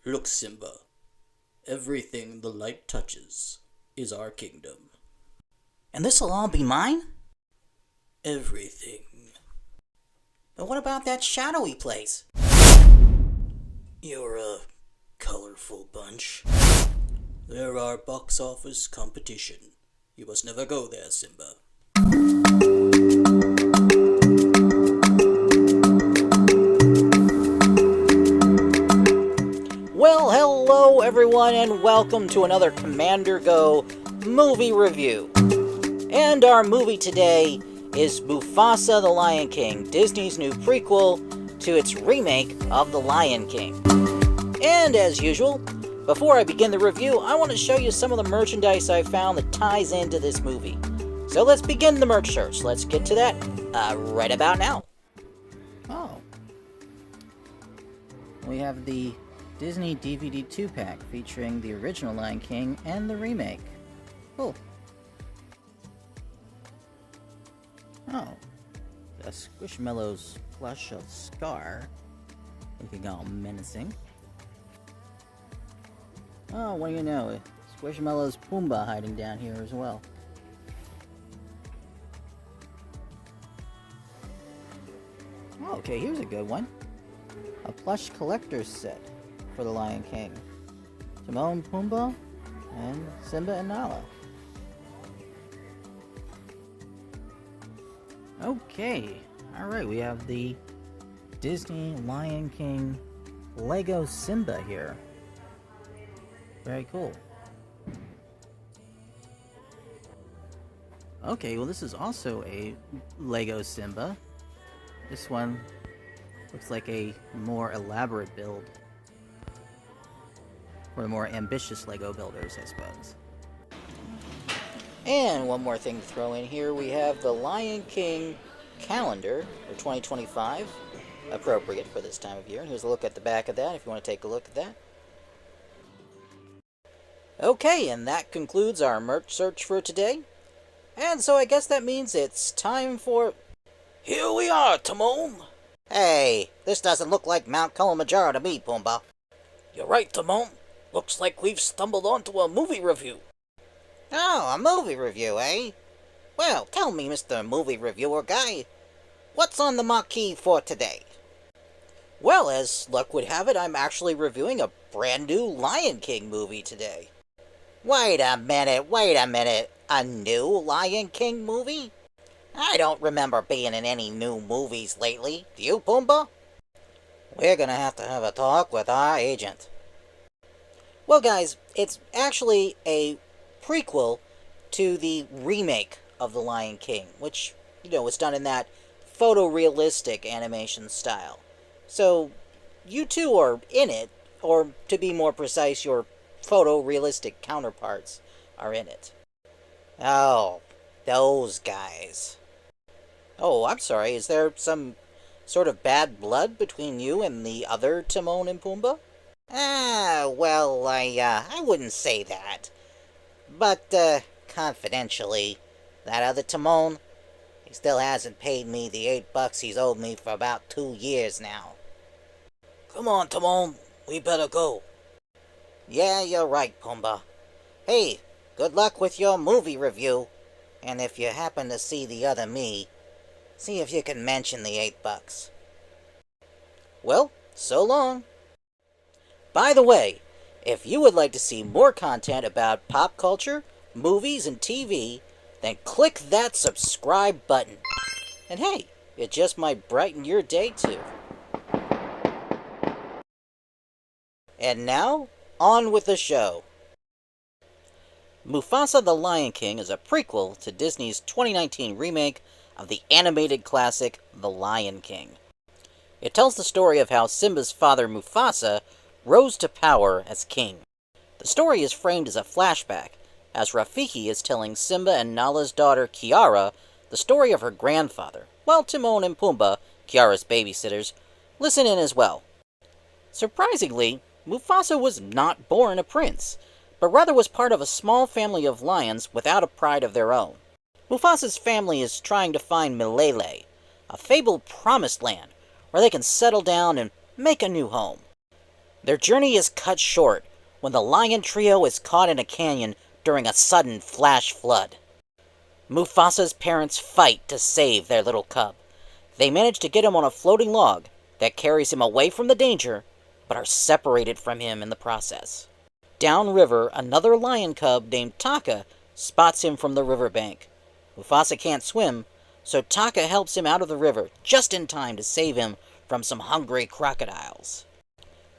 Look, Simba, everything the light touches is our kingdom. And this'll all be mine? Everything. But what about that shadowy place? You're a colorful bunch. There are box office competition. You must never go there, Simba. Well, hello everyone, and welcome to another Commander Go movie review. And our movie today is Mufasa the Lion King, Disney's new prequel to its remake of The Lion King. And as usual, before I begin the review, I want to show you some of the merchandise I found that ties into this movie. So let's begin the merch search. Let's get to that right about now. Oh. We have the Disney DVD 2-pack featuring the original Lion King and the remake. Cool. Oh. The Squishmallows plush of Scar. Looking all menacing. Oh, what do you know? Squishmallows Pumbaa hiding down here as well. Oh, okay, here's a good one. A plush collector's set for the Lion King. Timon and Pumbaa and Simba and Nala. Okay, alright, we have the Disney Lion King Lego Simba here. Very cool. Okay, well this is also a Lego Simba. This one looks like a more elaborate build. For the more ambitious Lego builders, I suppose. And one more thing to throw in here, we have the Lion King calendar for 2025. Appropriate for this time of year. And here's a look at the back of that if you want to take a look at that. Okay, and that concludes our merch search for today. And so I guess that means it's time for... Here we are, Timon! Hey, this doesn't look like Mount Kilimanjaro to me, Pumbaa. You're right, Timon. Looks like we've stumbled onto a movie review. Oh, a movie review, eh? Well, tell me, Mr. Movie Reviewer Guy, what's on the marquee for today? Well, as luck would have it, I'm actually reviewing a brand new Lion King movie today. Wait a minute, a new Lion King movie? I don't remember being in any new movies lately. Do you, Pumbaa? We're gonna have to have a talk with our agent. Well, guys, it's actually a prequel to the remake of The Lion King, which, was done in that photorealistic animation style. So, you two are in it, or to be more precise, your photorealistic counterparts are in it. Oh, those guys. Oh, I'm sorry, is there some sort of bad blood between you and the other Timon and Pumbaa? Well, I wouldn't say that. But, confidentially, that other Timon, he still hasn't paid me the $8 he's owed me for about 2 years now. Come on, Timon, we better go. Yeah, you're right, Pumbaa. Hey, good luck with your movie review. And if you happen to see the other me, see if you can mention the $8. Well, so long. By the way, if you would like to see more content about pop culture, movies, and TV, then click that subscribe button. And hey, it just might brighten your day too. And now, on with the show. Mufasa the Lion King is a prequel to Disney's 2019 remake of the animated classic The Lion King. It tells the story of how Simba's father Mufasa rose to power as king. The story is framed as a flashback, as Rafiki is telling Simba and Nala's daughter Kiara the story of her grandfather, while Timon and Pumbaa, Kiara's babysitters, listen in as well. Surprisingly, Mufasa was not born a prince, but rather was part of a small family of lions without a pride of their own. Mufasa's family is trying to find Milele, a fabled promised land where they can settle down and make a new home. Their journey is cut short when the lion trio is caught in a canyon during a sudden flash flood. Mufasa's parents fight to save their little cub. They manage to get him on a floating log that carries him away from the danger, but are separated from him in the process. Downriver, another lion cub named Taka spots him from the riverbank. Mufasa can't swim, so Taka helps him out of the river just in time to save him from some hungry crocodiles.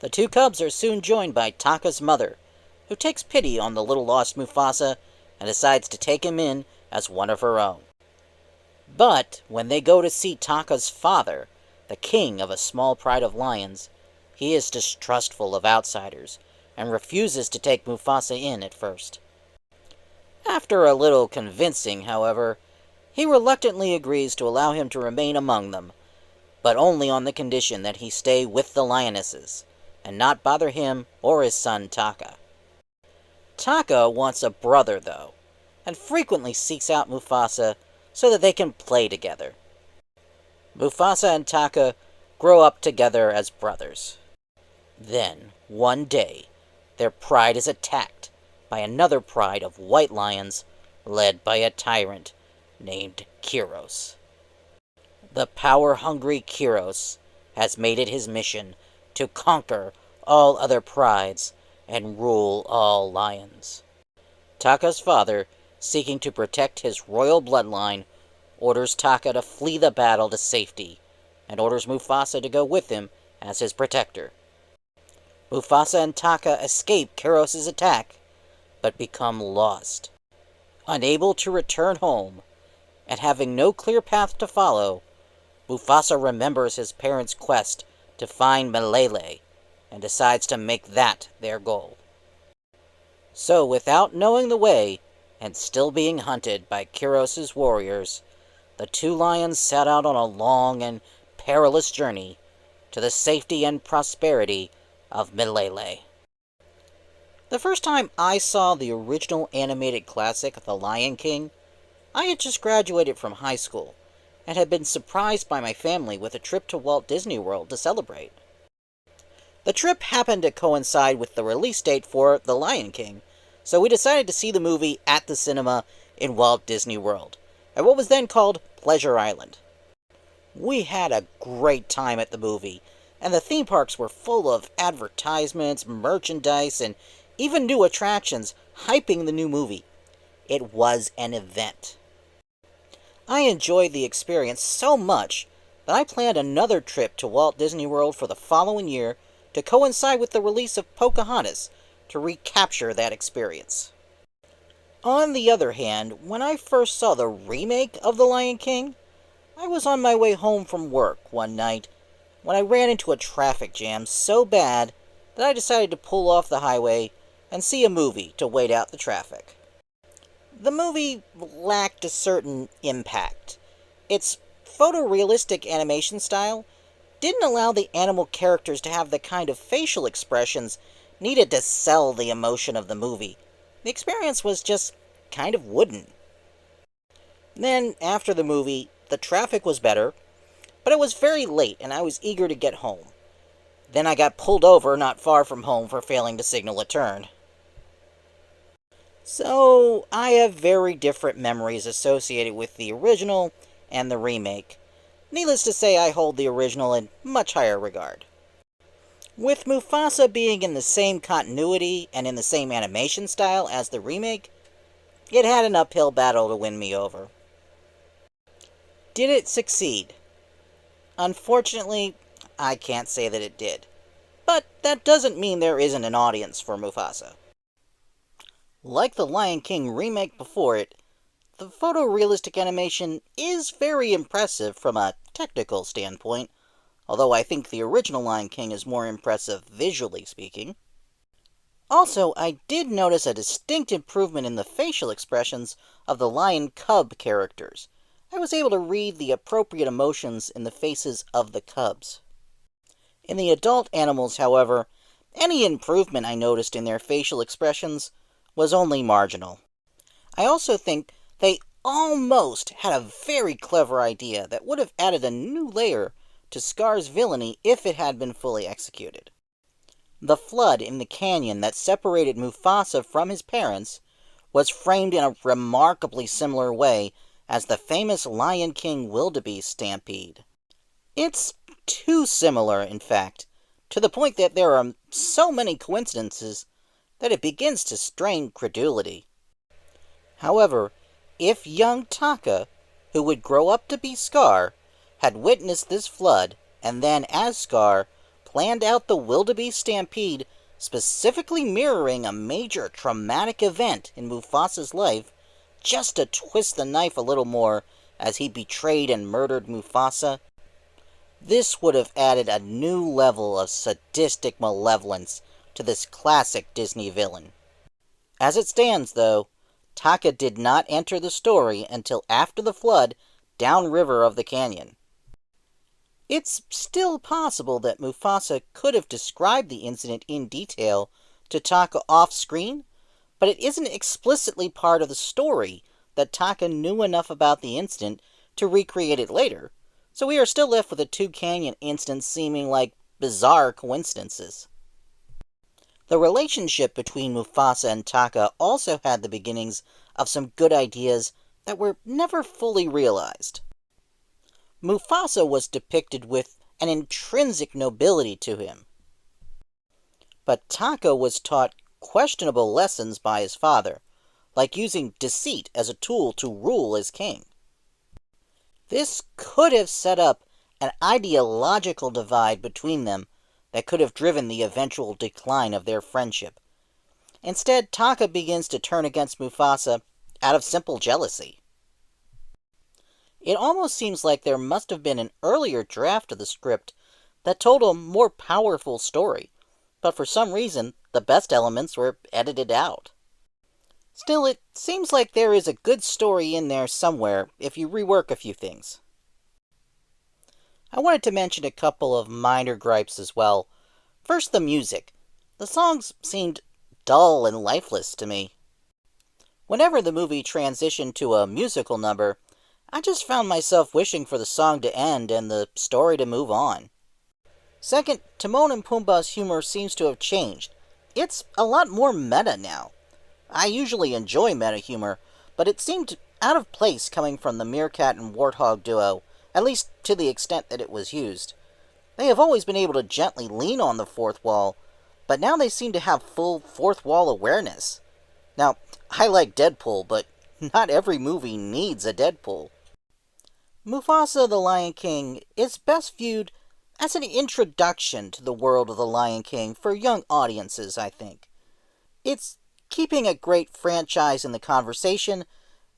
The two cubs are soon joined by Taka's mother, who takes pity on the little lost Mufasa and decides to take him in as one of her own. But when they go to see Taka's father, the king of a small pride of lions, he is distrustful of outsiders and refuses to take Mufasa in at first. After a little convincing, however, he reluctantly agrees to allow him to remain among them, but only on the condition that he stay with the lionesses, and not bother him or his son Taka. Taka wants a brother, though, and frequently seeks out Mufasa so that they can play together. Mufasa and Taka grow up together as brothers. Then, one day, their pride is attacked by another pride of white lions led by a tyrant named Kiros. The power-hungry Kiros has made it his mission to conquer all other prides and rule all lions. Taka's father, seeking to protect his royal bloodline, orders Taka to flee the battle to safety, and orders Mufasa to go with him as his protector. Mufasa and Taka escape Kiros' attack, but become lost. Unable to return home, and having no clear path to follow, Mufasa remembers his parents' quest to find Malele, and decides to make that their goal. So, without knowing the way, and still being hunted by Kiros' warriors, the two lions set out on a long and perilous journey to the safety and prosperity of Malele. The first time I saw the original animated classic, The Lion King, I had just graduated from high school, and had been surprised by my family with a trip to Walt Disney World to celebrate. The trip happened to coincide with the release date for The Lion King, so we decided to see the movie at the cinema in Walt Disney World, at what was then called Pleasure Island. We had a great time at the movie, and the theme parks were full of advertisements, merchandise, and even new attractions hyping the new movie. It was an event. I enjoyed the experience so much that I planned another trip to Walt Disney World for the following year to coincide with the release of Pocahontas to recapture that experience. On the other hand, when I first saw the remake of The Lion King, I was on my way home from work one night when I ran into a traffic jam so bad that I decided to pull off the highway and see a movie to wait out the traffic. The movie lacked a certain impact. Its photorealistic animation style didn't allow the animal characters to have the kind of facial expressions needed to sell the emotion of the movie. The experience was just kind of wooden. Then, after the movie, the traffic was better, but it was very late and I was eager to get home. Then I got pulled over not far from home for failing to signal a turn. So, I have very different memories associated with the original and the remake. Needless to say, I hold the original in much higher regard. With Mufasa being in the same continuity and in the same animation style as the remake, it had an uphill battle to win me over. Did it succeed? Unfortunately, I can't say that it did. But that doesn't mean there isn't an audience for Mufasa. Like the Lion King remake before it, the photorealistic animation is very impressive from a technical standpoint, although I think the original Lion King is more impressive visually speaking. Also, I did notice a distinct improvement in the facial expressions of the lion cub characters. I was able to read the appropriate emotions in the faces of the cubs. In the adult animals, however, any improvement I noticed in their facial expressions was only marginal. I also think they almost had a very clever idea that would have added a new layer to Scar's villainy if it had been fully executed. The flood in the canyon that separated Mufasa from his parents was framed in a remarkably similar way as the famous Lion King wildebeest stampede. It's too similar, in fact, to the point that there are so many coincidences that it begins to strain credulity. However, if young Taka, who would grow up to be Scar, had witnessed this flood, and then, as Scar, planned out the wildebeest stampede specifically mirroring a major traumatic event in Mufasa's life, just to twist the knife a little more as he betrayed and murdered Mufasa, this would have added a new level of sadistic malevolence to this classic Disney villain. As it stands, though, Taka did not enter the story until after the flood downriver of the canyon. It's still possible that Mufasa could have described the incident in detail to Taka off-screen, but it isn't explicitly part of the story that Taka knew enough about the incident to recreate it later, so we are still left with the two canyon incidents seeming like bizarre coincidences. The relationship between Mufasa and Taka also had the beginnings of some good ideas that were never fully realized. Mufasa was depicted with an intrinsic nobility to him, but Taka was taught questionable lessons by his father, like using deceit as a tool to rule as king. This could have set up an ideological divide between them that could have driven the eventual decline of their friendship. Instead, Taka begins to turn against Mufasa out of simple jealousy. It almost seems like there must have been an earlier draft of the script that told a more powerful story, but for some reason, the best elements were edited out. Still, it seems like there is a good story in there somewhere if you rework a few things. I wanted to mention a couple of minor gripes as well. First, the music. The songs seemed dull and lifeless to me. Whenever the movie transitioned to a musical number, I just found myself wishing for the song to end and the story to move on. Second, Timon and Pumbaa's humor seems to have changed. It's a lot more meta now. I usually enjoy meta humor, but it seemed out of place coming from the meerkat and warthog duo, at least to the extent that it was used. They have always been able to gently lean on the fourth wall, but now they seem to have full fourth wall awareness. Now, I like Deadpool, but not every movie needs a Deadpool. Mufasa the Lion King is best viewed as an introduction to the world of the Lion King for young audiences, I think. It's keeping a great franchise in the conversation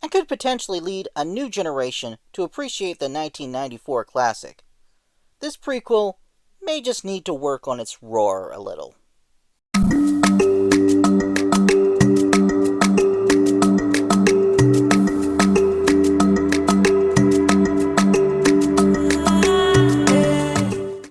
and could potentially lead a new generation to appreciate the 1994 classic. This prequel may just need to work on its roar a little.